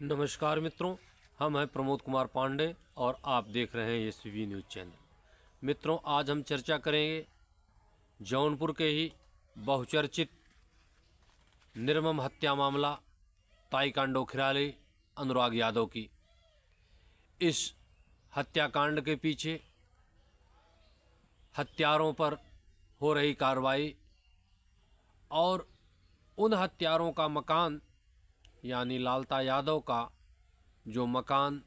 नमस्कार मित्रों, हम हैं प्रमोद कुमार पांडे और आप देख रहे हैं एसपीबी न्यूज़ चैनल। मित्रों, आज हम चर्चा करेंगे जौनपुर के ही बहुचर्चित निर्मम हत्या मामला ताइकांडो खिलाड़ी अनुराग यादव की। इस हत्याकांड के पीछे हत्यारों पर हो रही कार्रवाई और उन हत्यारों का मकान यानी लालता यादव का जो मकान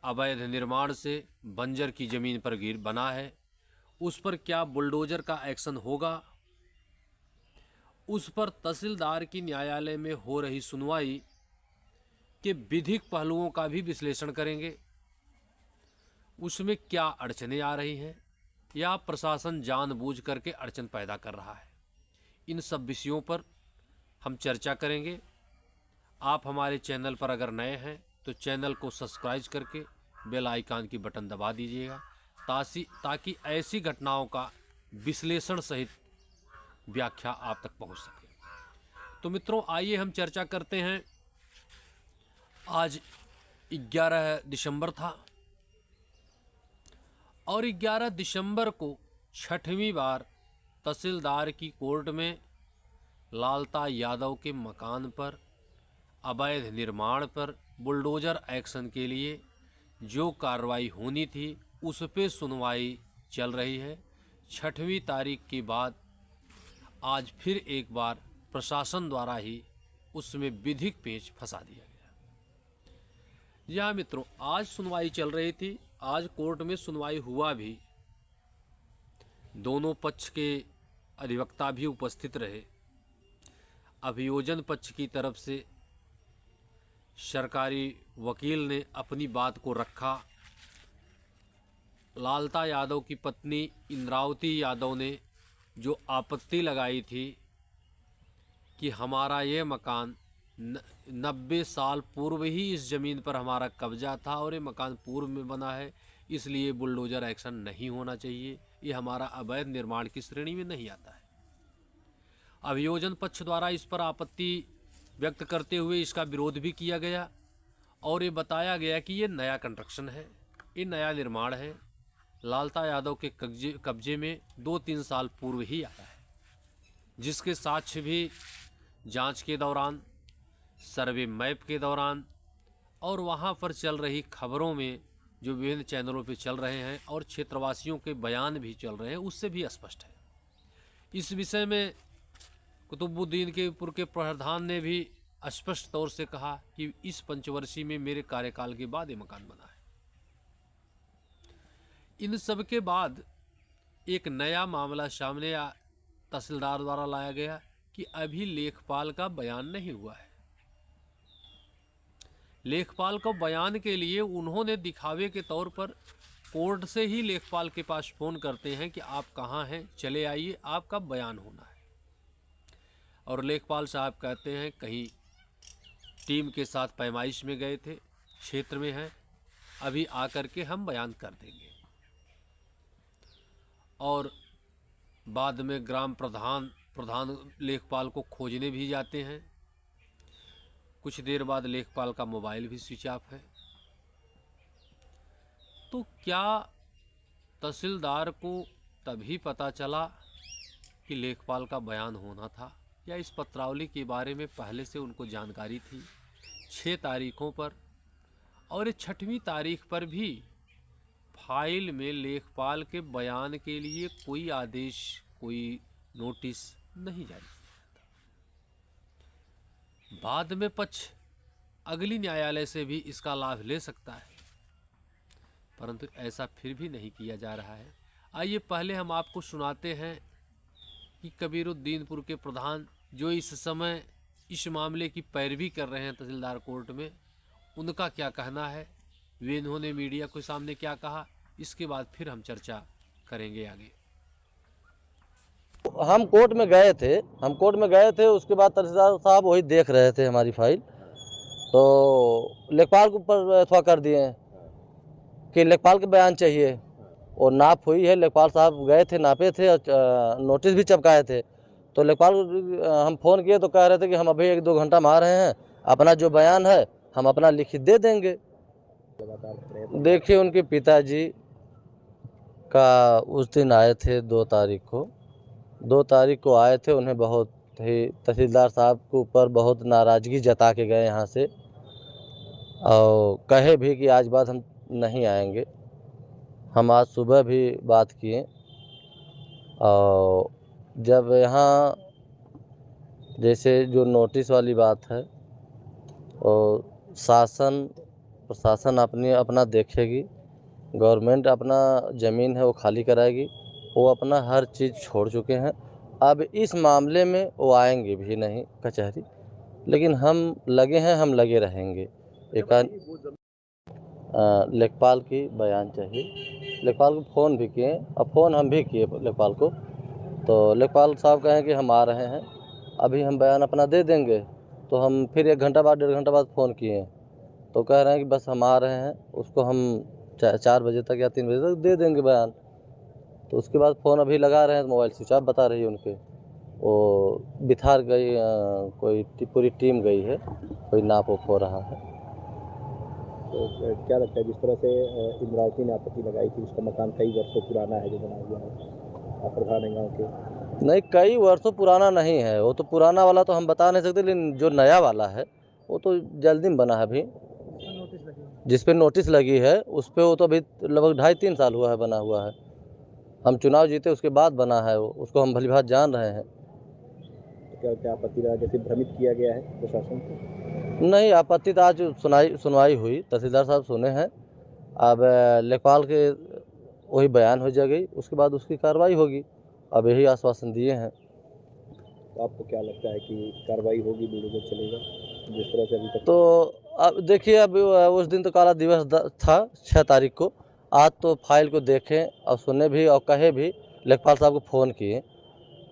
अवैध निर्माण से बंजर की ज़मीन पर गिर बना है, उस पर क्या बुलडोज़र का एक्शन होगा, उस पर तहसीलदार की न्यायालय में हो रही सुनवाई के विधिक पहलुओं का भी विश्लेषण करेंगे। उसमें क्या अड़चनें आ रही हैं या प्रशासन जानबूझ करके अड़चन पैदा कर रहा है, इन सब विषयों पर हम चर्चा करेंगे। आप हमारे चैनल पर अगर नए हैं तो चैनल को सब्सक्राइब करके बेल आइकन की बटन दबा दीजिएगा ताकि ऐसी घटनाओं का विश्लेषण सहित व्याख्या आप तक पहुंच सके। तो मित्रों, आइए हम चर्चा करते हैं। आज 11 दिसंबर था और 11 दिसंबर को छठवीं बार तहसीलदार की कोर्ट में लालता यादव के मकान पर अवैध निर्माण पर बुलडोज़र एक्शन के लिए जो कार्रवाई होनी थी उस पे सुनवाई चल रही है। छठवीं तारीख के बाद आज फिर एक बार प्रशासन द्वारा ही उसमें विधिक पेच फंसा दिया गया। यहाँ मित्रों, आज सुनवाई चल रही थी। आज कोर्ट में सुनवाई हुआ भी, दोनों पक्ष के अधिवक्ता भी उपस्थित रहे। अभियोजन पक्ष की तरफ से सरकारी वकील ने अपनी बात को रखा। लालता यादव की पत्नी इंद्रावती यादव ने जो आपत्ति लगाई थी कि हमारा ये मकान 90 साल पूर्व ही इस ज़मीन पर हमारा कब्जा था और ये मकान पूर्व में बना है, इसलिए बुलडोज़र एक्शन नहीं होना चाहिए, ये हमारा अवैध निर्माण की श्रेणी में नहीं आता है। अभियोजन पक्ष द्वारा इस पर आपत्ति व्यक्त करते हुए इसका विरोध भी किया गया और ये बताया गया कि ये नया कंस्ट्रक्शन है, ये नया निर्माण है, लालता यादव के कब्जे में 2-3 साल पूर्व ही आया है, जिसके साक्ष्य भी जांच के दौरान, सर्वे मैप के दौरान और वहां पर चल रही खबरों में जो विभिन्न चैनलों पे चल रहे हैं और क्षेत्रवासियों के बयान भी चल रहे हैं, उससे भी स्पष्ट है। इस विषय में कुतुबुद्दीन के पुर के प्रधान ने भी स्पष्ट तौर से कहा कि इस पंचवर्षीय में मेरे कार्यकाल के बाद ये मकान बना है। इन सब के बाद एक नया मामला सामने तहसीलदार द्वारा लाया गया कि अभी लेखपाल का बयान नहीं हुआ है। लेखपाल को बयान के लिए उन्होंने दिखावे के तौर पर कोर्ट से ही लेखपाल के पास फ़ोन करते हैं कि आप कहाँ हैं, चले आइए, आपका बयान होना है। और लेखपाल साहब कहते हैं कहीं टीम के साथ पैमाइश में गए थे, क्षेत्र में हैं, अभी आकर के हम बयान कर देंगे। और बाद में ग्राम प्रधान लेखपाल को खोजने भी जाते हैं। कुछ देर बाद लेखपाल का मोबाइल भी स्विच ऑफ है। तो क्या तहसीलदार को तभी पता चला कि लेखपाल का बयान होना था, या इस पत्रावली के बारे में पहले से उनको जानकारी थी? 6 तारीखों पर और 6वीं तारीख पर भी फाइल में लेखपाल के बयान के लिए कोई आदेश, कोई नोटिस नहीं जारी किया था। बाद में पक्ष अगली न्यायालय से भी इसका लाभ ले सकता है, परंतु ऐसा फिर भी नहीं किया जा रहा है। आइए पहले हम आपको सुनाते हैं कि कबीरुद्दीनपुर के प्रधान जो इस समय इस मामले की पैरवी कर रहे हैं तहसीलदार कोर्ट में, उनका क्या कहना है, वे इन्होंने मीडिया के सामने क्या कहा, इसके बाद फिर हम चर्चा करेंगे आगे। हम कोर्ट में गए थे, उसके बाद तहसीलदार साहब वही देख रहे थे हमारी फाइल, तो लेखपाल के ऊपर अथवा कर दिए कि लेखपाल के बयान चाहिए, और नाप हुई है। लेखपाल साहब गए थे, नापे थे और नोटिस भी चिपकाए थे। तो लेखपाल हम फ़ोन किए तो कह रहे थे कि हम अभी 1-2 घंटा में आ रहे हैं, अपना जो बयान है हम अपना लिखित दे देंगे। लगातार प्रयत्न। देखिए उनके पिताजी का उस दिन आए थे 2 तारीख को, 2 तारीख को आए थे। उन्हें बहुत ही तहसीलदार साहब के ऊपर बहुत नाराज़गी जता के गए यहाँ से, और कहे भी कि आज बाद हम नहीं आएंगे। हम आज सुबह भी बात किए, और जब यहाँ जैसे जो नोटिस वाली बात है, और प्रशासन अपना देखेगी, गवर्नमेंट अपना ज़मीन है वो खाली कराएगी, वो अपना हर चीज़ छोड़ चुके हैं। अब इस मामले में वो आएंगे भी नहीं कचहरी, लेकिन हम लगे हैं, हम लगे रहेंगे। लेखपाल की बयान चाहिए। लेखपाल को फ़ोन भी किए, अब फ़ोन हम भी किए लेखपाल को, तो लेखपाल साहब कहें कि हम आ रहे हैं, अभी हम बयान अपना दे देंगे। तो हम फिर 1 घंटा बाद 1.5 घंटा बाद फ़ोन किए, तो कह रहे हैं कि बस हम आ रहे हैं, उसको हम 4 बजे तक या 3 बजे तक दे देंगे बयान। तो उसके बाद फ़ोन अभी लगा रहे हैं तो मोबाइल स्विच ऑफ बता रही है उनके। वो बिथार गई, कोई पूरी टीम गई है, कोई नाप उप हो रहा है। तो क्या लगता है जिस तरह से इंद्रावती ने आपत्ति लगाई थी, उसका मकान कई वर्षों पुराना है जो बना हुआ है, आप प्रधान हैं गाँव के? नहीं, कई वर्षों पुराना नहीं है, वो तो पुराना वाला तो हम बता नहीं सकते, लेकिन जो नया वाला है वो तो जल्दी में बना है। अभी जिस पे नोटिस लगी है उस पे वो तो अभी लगभग 2.5-3 साल हुआ है बना हुआ है। हम चुनाव जीते उसके बाद बना है वो, उसको हम भलीभांति जान रहे हैं। तो क्या आपत्ति लगा, जैसे भ्रमित किया गया है प्रशासन को? नहीं, आपत्ति तो आज सुनवाई हुई, तहसीलदार साहब सुने हैं। अब लेखपाल के वही बयान हो जाएगी, उसके बाद उसकी कार्रवाई होगी। अब यही आश्वासन दिए हैं। तो आपको क्या लगता है कि कार्रवाई होगी, वीडियो चलेगा जिस तरह से अभी तक? तो अब देखिए, अब उस दिन तो काला दिवस था 6 तारीख को। आज तो फाइल को देखें और सुने भी और कहे भी, लेखपाल साहब को फ़ोन किए।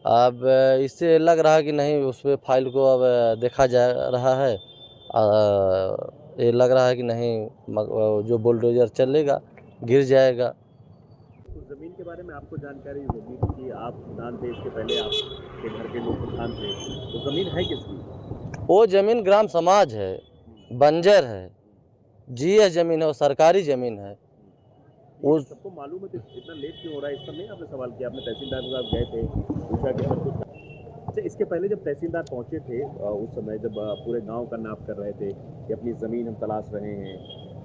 अब इससे लग रहा है कि नहीं, उस पे फाइल को अब देखा जा रहा है। ये लग रहा है कि नहीं, जो बुलडोज़र चलेगा गिर जाएगा। तो ज़मीन के बारे में आपको जानकारी होगी कि आप प्रधान थे, इसके पहले आपके घर के लोग प्रधान थे, तो ज़मीन है किसकी? वो ज़मीन ग्राम समाज है, बंजर है, जीएस ज़मीन है, वो सरकारी ज़मीन है। ये सबको मालूम है, तो इतना लेट क्यों हो रहा है, इस पर नहीं आपने सवाल किया? आपने तहसीलदार के साथ गए थे, पूछा कि सब कुछ? अच्छा, इसके पहले जब तहसीलदार पहुंचे थे उस समय जब पूरे गांव का नाप कर रहे थे कि अपनी ज़मीन हम तलाश रहे हैं,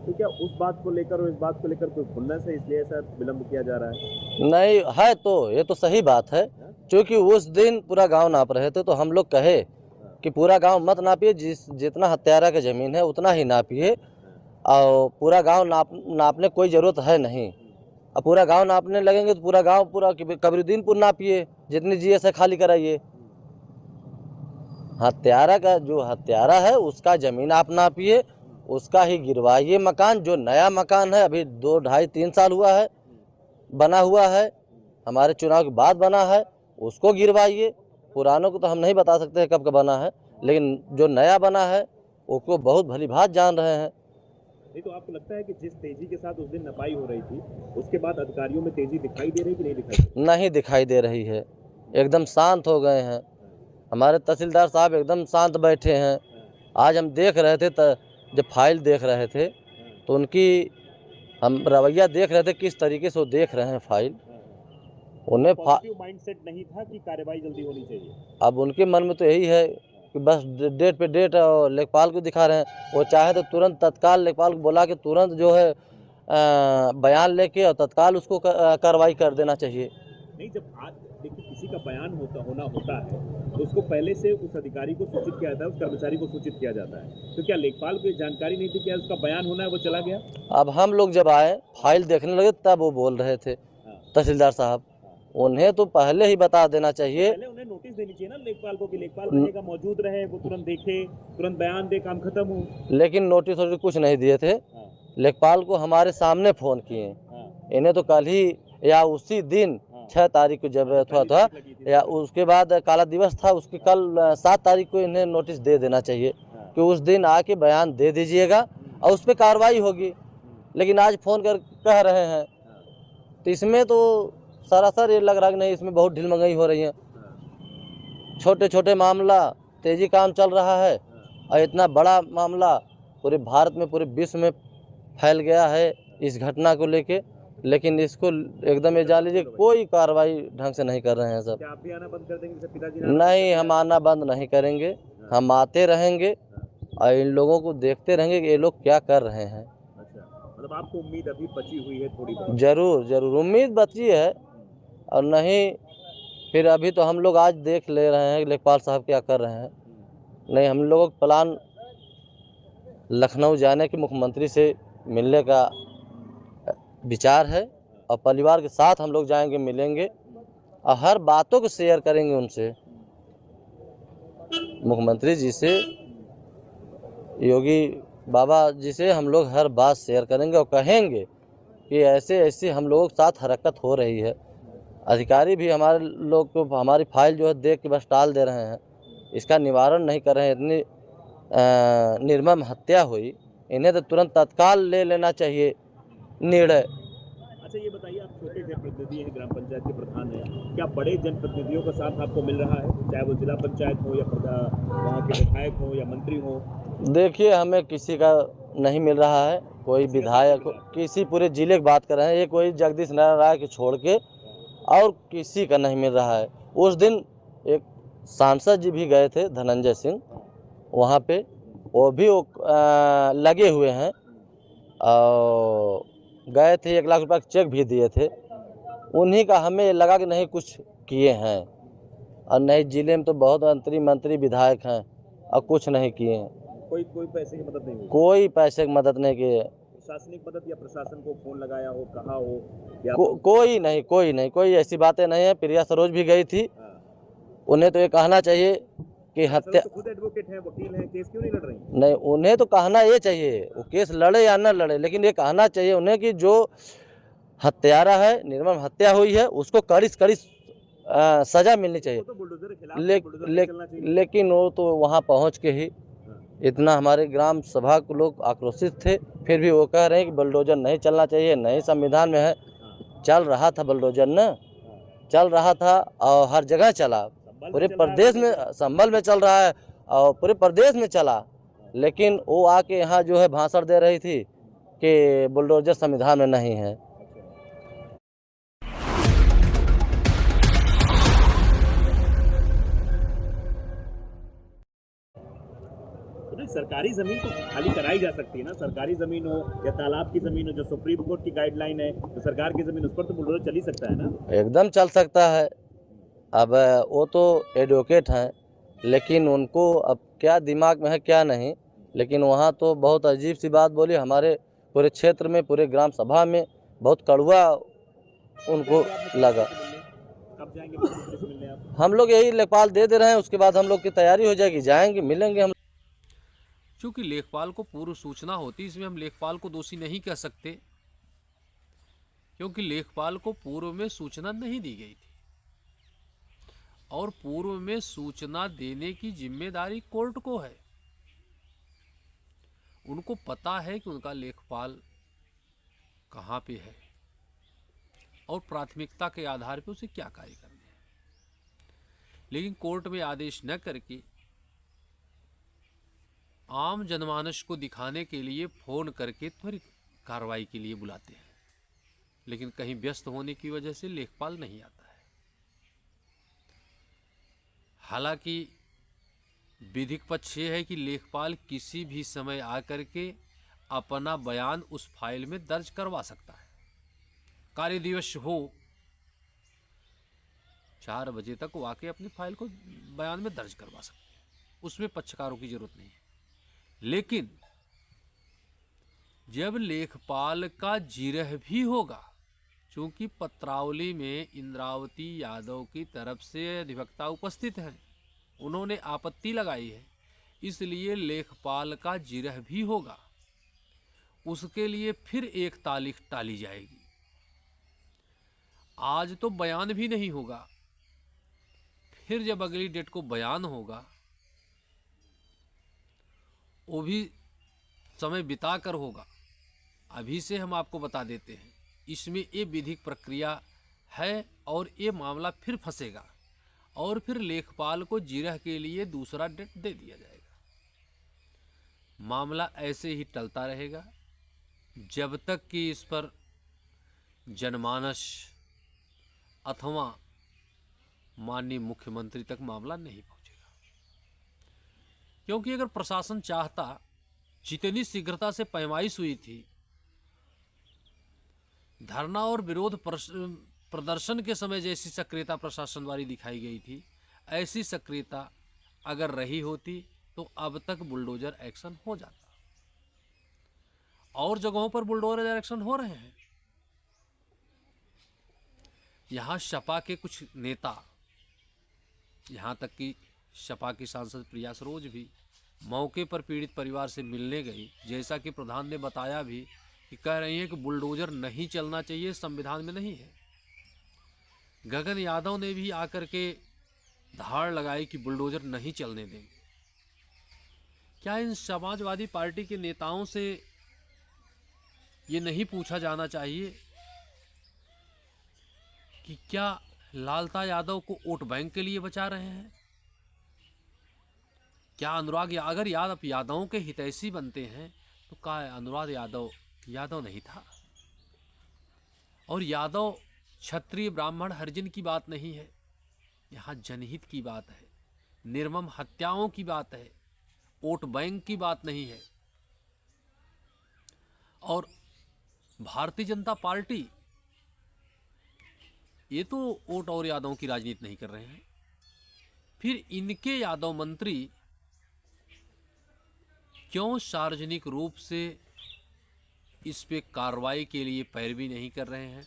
तो क्या उस बात को लेकर और इस बात को लेकर कोई खुन्नस है, इसलिए ऐसा विलम्ब किया जा रहा है? नहीं है, तो ये तो सही बात है, क्योंकि उस दिन पूरा गांव नाप रहे थे, तो हम लोग कहे कि पूरा गांव मत नापिए, जितना हत्यारा का ज़मीन है उतना ही नापिए, और पूरा गांव नापने कोई ज़रूरत है नहीं। अब पूरा गांव नापने लगेंगे तो पूरा गांव पूरा कबीरुद्दीनपुर नापिए, जितनी जीएस है खाली कराइए। हत्यारा का जो हत्यारा है उसका ज़मीन आप नापिए, उसका ही गिरवाइए मकान। जो नया मकान है अभी 2-2.5-3 साल हुआ है बना हुआ है, हमारे चुनाव के बाद बना है, उसको गिरवाइए। पुरानों को तो हम नहीं बता सकते कब का बना है, लेकिन जो नया बना है उसको बहुत भलीभांति जान रहे हैं। नहीं, तो आपको लगता है कि जिस तेजी के साथ उस दिन नपाई हो रही थी, उसके बाद अधिकारियों में तेजी दिखाई दे रही कि नहीं दिखाई दे रही? नहीं दिखाई दे रही है, एकदम शांत हो गए हैं। हमारे तहसीलदार साहब एकदम शांत बैठे हैं। आज हम देख रहे थे, जब फाइल देख रहे थे तो उनकी हम रवैया देख रहे थे, किस तरीके से वो देख रहे हैं फाइल। उन्हें पॉजिटिव माइंडसेट नहीं था कि कार्रवाई जल्दी होनी चाहिए। अब उनके मन में तो यही है कि बस डेट पे डेट लेखपाल को दिखा रहे हैं। वो चाहे तो तुरंत तत्काल लेखपाल को बुला के तुरंत जो है बयान लेके और तत्काल उसको कार्रवाई कर देना चाहिए। नहीं, जब आज देखिए किसी का बयान होना होता है तो उसको पहले से उस अधिकारी को सूचित किया जाता है, उस कर्मचारी को सूचित किया जाता है। तो क्या लेखपाल को जानकारी नहीं थी कि उसका बयान होना है, वो चला गया? अब हम लोग जब आए फाइल देखने लगे तब वो बोल रहे थे तहसीलदार साहब। उन्हें तो पहले ही बता देना चाहिए, पहले उन्हें नोटिस देनी चाहिए ना लेखपाल को कि लेखपाल रहेगा, मौजूद रहे, वो तुरंत देखे, तुरंत बयान दे, काम खत्म हो। लेकिन नोटिस कुछ नहीं दिए थे। लेखपाल को हमारे सामने फ़ोन किए, इन्हें तो कल ही या उसी दिन 6 तारीख को जब था या उसके बाद काला दिवस था, उसके कल 7 तारीख को इन्हें नोटिस दे देना चाहिए कि उस दिन आके बयान दे दीजिएगा और उस पर कार्रवाई होगी। लेकिन आज फ़ोन कर कह रहे हैं, तो इसमें तो सरासर ये लग रहा है कि नहीं, इसमें बहुत ढिलमगई हो रही है। छोटे छोटे मामला तेजी काम चल रहा है और इतना बड़ा मामला पूरे भारत में पूरे विश्व में फैल गया है इस घटना को लेके, लेकिन इसको एकदम ये जान लीजिए कोई कार्रवाई ढंग से नहीं कर रहे हैं सब। क्या आप भी आना बंद कर देंगे, जैसे पिताजी ने आना बंद नहीं, कर हम दिया? आना बंद नहीं करेंगे, हम आते रहेंगे और इन लोगों को देखते रहेंगे कि ये लोग क्या कर रहे हैं। अच्छा, मतलब आपको उम्मीद अभी बची हुई है थोड़ी बहुत? जरूर जरूर उम्मीद बची है, और नहीं फिर अभी तो हम लोग आज देख ले रहे हैं कि लेखपाल साहब क्या कर रहे हैं। नहीं, हम लोगों का प्लान लखनऊ जाने के मुख्यमंत्री से मिलने का विचार है, और परिवार के साथ हम लोग जाएंगे, मिलेंगे और हर बातों को शेयर करेंगे उनसे, मुख्यमंत्री जी से, योगी बाबा जी से हम लोग हर बात शेयर करेंगे और कहेंगे कि ऐसे ऐसे हम लोगों के साथ हरकत हो रही है। अधिकारी भी हमारे लोग को हमारी फाइल जो है देख के बस टाल दे रहे हैं, इसका निवारण नहीं कर रहे हैं। इतनी निर्मम हत्या हुई, इन्हें तो तुरंत तत्काल ले लेना चाहिए निर्णय। अच्छा, ये बताइए, आप छोटे जनप्रतिनिधि हैं, ग्राम पंचायत के प्रधान हैं, क्या बड़े जनप्रतिनिधियों का साथ आपको मिल रहा है, चाहे वो जिला पंचायत हो या वहाँ के विधायक हो या मंत्री हो? देखिए, हमें किसी का नहीं मिल रहा है, कोई विधायक किसी पूरे जिले की बात कर रहे हैं, ये कोई जगदीश नारायण राय के छोड़ के और किसी का नहीं मिल रहा है। उस दिन एक सांसद जी भी गए थे, धनंजय सिंह, वहाँ पे वो भी लगे हुए हैं और गए थे, 1 लाख रुपए का चेक भी दिए थे। उन्हीं का हमें लगा कि नहीं कुछ किए हैं, और नहीं जिले में तो बहुत मंत्री विधायक हैं और कुछ नहीं किए हैं। कोई पैसे की मदद नहीं हुई? कोई पैसे की मदद नहीं किए। प्रशासनिक मदद या प्रशासन को फोन लगाया हो, कहा हो या कोई नहीं, कोई ऐसी बातें नहीं है। प्रिया सरोज भी गई थी, उन्हें तो ये कहना चाहिए कि हत्या, तो खुद एडवोकेट हैं, वकील हैं, केस क्यों नहीं लड़ रही? नहीं, उन्हें तो कहना ये चाहिए, वो केस लड़े या न लड़े, लेकिन ये कहना चाहिए उन्हें कि जो हत्यारा है, निर्मम हत्या हुई है, उसको कड़ी से कड़ी सजा मिलनी चाहिए। तो बुलडोजर के खिलाफ बुलडोजर नहीं चलना चाहिए। लेकिन वो तो वहाँ पहुँच के ही इतना हमारे ग्राम सभा के लोग आक्रोशित थे, फिर भी वो कह रहे हैं कि बुलडोजर नहीं चलना चाहिए, नहीं संविधान में है। चल रहा था बुलडोजर न, चल रहा था और हर जगह चला, पूरे प्रदेश में, संभल में चल रहा है और पूरे प्रदेश में चला, लेकिन वो आके यहाँ जो है भाषण दे रही थी कि बुलडोजर संविधान में नहीं है। सरकारी जमीन तो खाली कराई जा सकती है ना, सरकारी जमीन हो या तालाब की जमीन हो, जो सुप्रीम कोर्ट की गाइडलाइन है, तो सरकार की जमीन, उस पर तो बुलडोजर चल ही सकता है ना? एकदम चल सकता है। अब वो तो एडवोकेट हैं, लेकिन उनको अब क्या दिमाग में है क्या नहीं, लेकिन वहाँ तो बहुत अजीब सी बात बोली। हमारे पूरे क्षेत्र में, पूरे ग्राम सभा में बहुत कड़वा उनको लगा। कब जाएंगे मुख्यमंत्री से मिलने आप? हम लोग यही लेखपाल दे रहे हैं, उसके बाद हम लोग की तैयारी हो जाएगी, जाएंगे, मिलेंगे हम। क्योंकि लेखपाल को पूर्व सूचना होती, इसमें हम लेखपाल को दोषी नहीं कह सकते, क्योंकि लेखपाल को पूर्व में सूचना नहीं दी गई थी, और पूर्व में सूचना देने की जिम्मेदारी कोर्ट को है। उनको पता है कि उनका लेखपाल कहाँ पे है और प्राथमिकता के आधार पर उसे क्या कार्य करने हैं, लेकिन कोर्ट में आदेश न करके आम जनमानस को दिखाने के लिए फोन करके त्वरित कार्रवाई के लिए बुलाते हैं, लेकिन कहीं व्यस्त होने की वजह से लेखपाल नहीं आता है। हालांकि विधिक पक्ष ये है कि लेखपाल किसी भी समय आकर के अपना बयान उस फाइल में दर्ज करवा सकता है। कार्य दिवस हो 4 बजे तक वो आके अपनी फाइल को बयान में दर्ज करवा सकते हैं, उसमें पक्षकारों की जरूरत नहीं है। लेकिन जब लेखपाल का जिरह भी होगा, चूंकि पत्रावली में इंद्रावती यादव की तरफ से अधिवक्ता उपस्थित हैं, उन्होंने आपत्ति लगाई है, इसलिए लेखपाल का जिरह भी होगा, उसके लिए फिर एक तारीख टाली जाएगी। आज तो बयान भी नहीं होगा, फिर जब अगली डेट को बयान होगा, वो भी समय बिताकर होगा। अभी से हम आपको बता देते हैं, इसमें ये विधिक प्रक्रिया है और ये मामला फिर फंसेगा और फिर लेखपाल को जिरह के लिए दूसरा डेट दे दिया जाएगा। मामला ऐसे ही टलता रहेगा जब तक कि इस पर जनमानस अथवा माननीय मुख्यमंत्री तक मामला नहीं पहुंचेगा। क्योंकि अगर प्रशासन चाहता, जितनी शीघ्रता से पैमाइश हुई थी, धरना और विरोध प्रदर्शन के समय जैसी सक्रियता प्रशासन द्वारा दिखाई गई थी, ऐसी सक्रियता अगर रही होती तो अब तक बुलडोजर एक्शन हो जाता। और जगहों पर बुलडोजर एक्शन हो रहे हैं। यहाँ सपा के कुछ नेता, यहाँ तक कि सपा की सांसद प्रिया सरोज भी मौके पर पीड़ित परिवार से मिलने गई, जैसा कि प्रधान ने बताया भी कि कह रही हैं कि बुलडोजर नहीं चलना चाहिए, संविधान में नहीं है। गगन यादव ने भी आकर के धाड़ लगाई कि बुलडोजर नहीं चलने देंगे। क्या इन समाजवादी पार्टी के नेताओं से ये नहीं पूछा जाना चाहिए कि क्या लालता यादव को वोट बैंक के लिए बचा रहे हैं? क्या अनुराग अगर यादवों के हितैषी बनते हैं तो क्या अनुराग यादव नहीं था? और यादव क्षत्रिय ब्राह्मण हरिजन की बात नहीं है, यहाँ जनहित की बात है, निर्मम हत्याओं की बात है, वोट बैंक की बात नहीं है। और भारतीय जनता पार्टी ये तो वोट और यादवों की राजनीति नहीं कर रहे हैं, फिर इनके यादव मंत्री क्यों सार्वजनिक रूप से इस पे कार्रवाई के लिए पैरवी नहीं कर रहे हैं?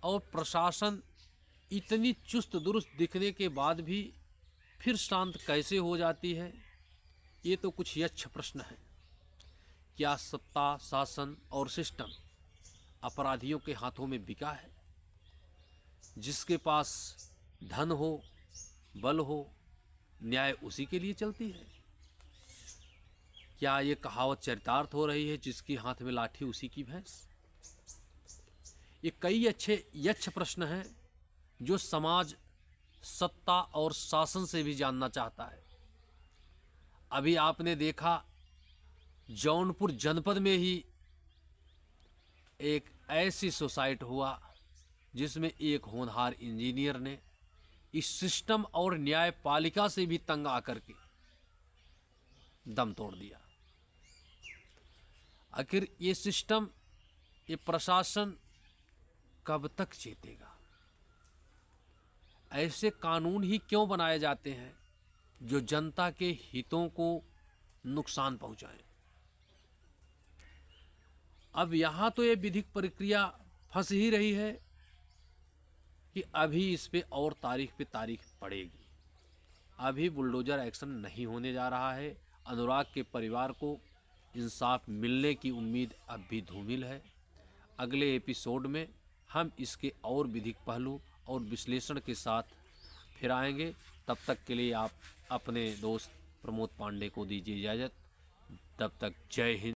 और प्रशासन इतनी चुस्त दुरुस्त दिखने के बाद भी फिर शांत कैसे हो जाती है? ये तो कुछ यक्ष प्रश्न है। क्या सत्ता, शासन और सिस्टम अपराधियों के हाथों में बिका है? जिसके पास धन हो, बल हो, न्याय उसी के लिए चलती है? क्या ये कहावत चरितार्थ हो रही है, जिसकी हाथ में लाठी उसी की भैंस? ये कई अच्छे यक्ष प्रश्न हैं जो समाज सत्ता और शासन से भी जानना चाहता है। अभी आपने देखा जौनपुर जनपद में ही एक ऐसी सुसाइड हुआ जिसमें एक होनहार इंजीनियर ने इस सिस्टम और न्यायपालिका से भी तंग आकर के दम तोड़ दिया। आखिर ये सिस्टम, ये प्रशासन कब तक जीतेगा? ऐसे कानून ही क्यों बनाए जाते हैं जो जनता के हितों को नुकसान पहुंचाएं? अब यहाँ तो ये विधिक प्रक्रिया फंस ही रही है कि अभी इस पे और तारीख पे तारीख पड़ेगी। अभी बुलडोजर एक्शन नहीं होने जा रहा है। अनुराग के परिवार को इंसाफ मिलने की उम्मीद अब भी धूमिल है। अगले एपिसोड में हम इसके और विधिक पहलू और विश्लेषण के साथ फिर आएंगे। तब तक के लिए आप अपने दोस्त प्रमोद पांडे को दीजिए इजाज़त। तब तक जय हिंद।